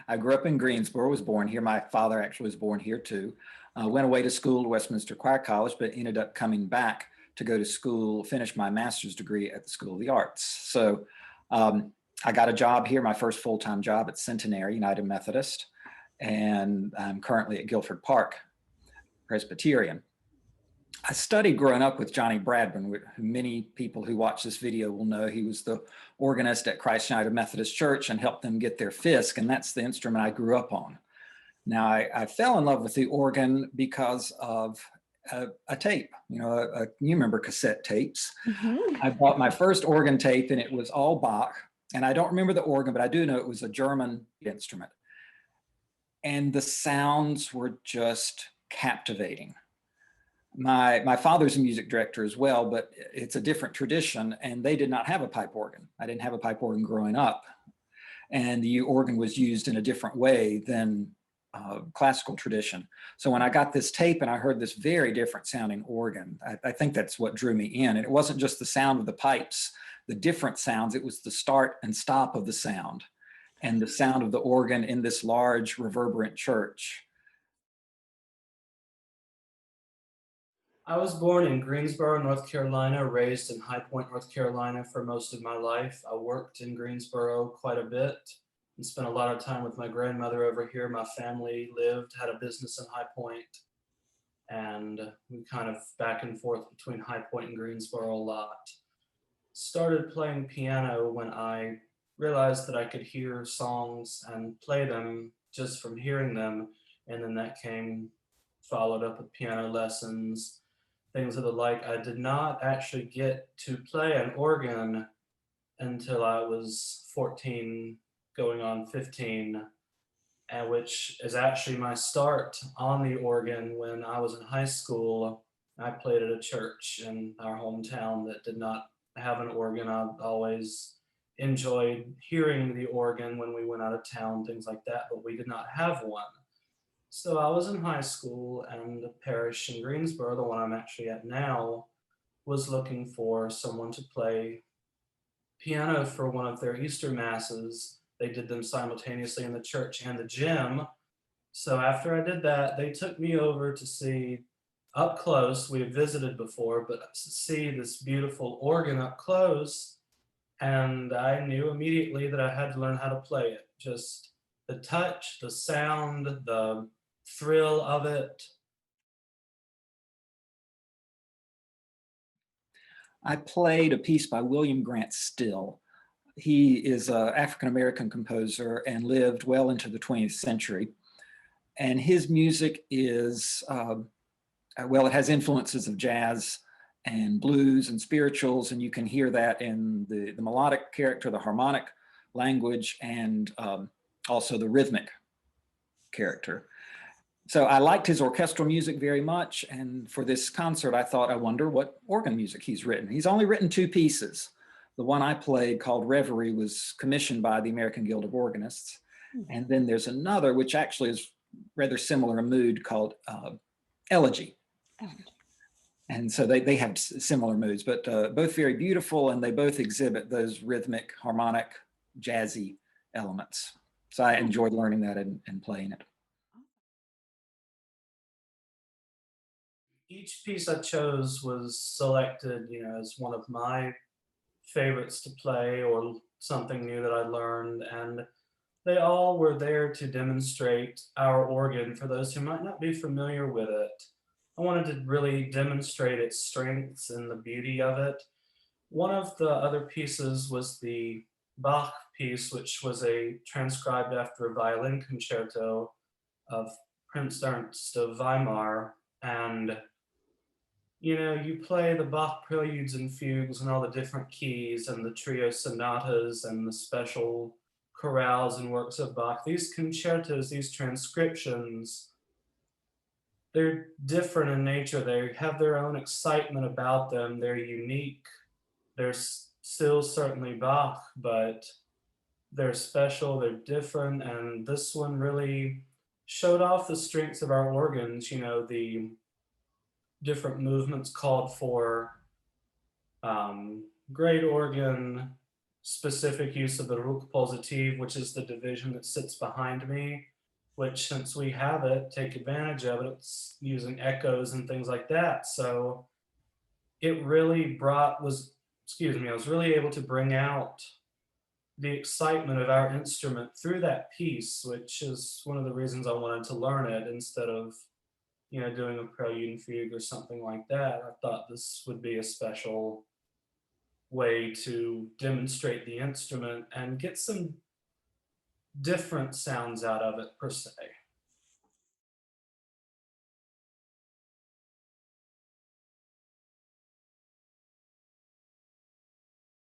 I grew up in Greensboro, was born here. My father actually was born here too. Went away to school to Westminster Choir College, but ended up coming back to go to school, finish my master's degree at the School of the Arts. So I got a job here, my first full-time job at Centenary United Methodist, and I'm currently at Guilford Park Presbyterian. I studied growing up with Johnny Bradburn, who many people who watch this video will know. He was the organist at Christ United Methodist Church and helped them get their Fisk, and that's the instrument I grew up on. Now, I fell in love with the organ because of a tape, you remember cassette tapes. I bought my first organ tape and it was all Bach, and I don't remember the organ, but I do know it was a German instrument. And the sounds were just captivating. My father's a music director as well, but it's a different tradition, and they did not have a pipe organ. I didn't have a pipe organ growing up, and the organ was used in a different way than classical tradition. So when I got this tape and I heard this very different sounding organ, I think that's what drew me in. And it wasn't just the sound of the pipes, the different sounds, it was the start and stop of the sound and the sound of the organ in this large reverberant church. I was born in Greensboro, North Carolina, raised in High Point, North Carolina for most of my life. I worked in Greensboro quite a bit and spent a lot of time with my grandmother over here. My family had a business in High Point, and we kind of back and forth between High Point and Greensboro a lot. Started playing piano when I realized that I could hear songs and play them just from hearing them, and then that followed up with piano lessons, things of the like. I did not actually get to play an organ until I was 14, going on 15, and which is actually my start on the organ. When I was in high school, I played at a church in our hometown that did not have an organ. I always enjoyed hearing the organ when we went out of town, things like that, but we did not have one. So I was in high school, and the parish in Greensboro, the one I'm actually at now, was looking for someone to play piano for one of their Easter masses. They did them simultaneously in the church and the gym. So after I did that, they took me over to see up close. We had visited before, but to see this beautiful organ up close, and I knew immediately that I had to learn how to play it. Just the touch, the sound, the thrill of it. I played a piece by William Grant Still. He is an African-American composer and lived well into the 20th century. And his music is, it has influences of jazz and blues and spirituals, and you can hear that in the melodic character, the harmonic language, and also the rhythmic character. So I liked his orchestral music very much, and for this concert I thought, I wonder what organ music he's written. He's only written 2 pieces. The one I played, called Reverie, was commissioned by the American Guild of Organists. And then there's another, which actually is rather similar in mood, called Elegy. And so they have similar moods, but both very beautiful, and they both exhibit those rhythmic, harmonic, jazzy elements. So I enjoyed learning that and playing it. Each piece I chose was selected, as one of my favorites to play, or something new that I learned, and they all were there to demonstrate our organ for those who might not be familiar with it. I wanted to really demonstrate its strengths and the beauty of it. One of the other pieces was the Bach piece, which was transcribed after a violin concerto of Prince Ernst of Weimar. And you play the Bach preludes and fugues and all the different keys and the trio sonatas and the special chorales and works of Bach. These concertos, these transcriptions, they're different in nature. They have their own excitement about them. They're unique. They're still certainly Bach, but they're special, they're different, and this one really showed off the strengths of our organs. The different movements called for great organ, specific use of the Rook positive, which is the division that sits behind me, which since we have it, take advantage of it. It's using echoes and things like that. So it really I was really able to bring out the excitement of our instrument through that piece, which is one of the reasons I wanted to learn it instead of, doing a prelude and fugue or something like that. I thought this would be a special way to demonstrate the instrument and get some different sounds out of it per se.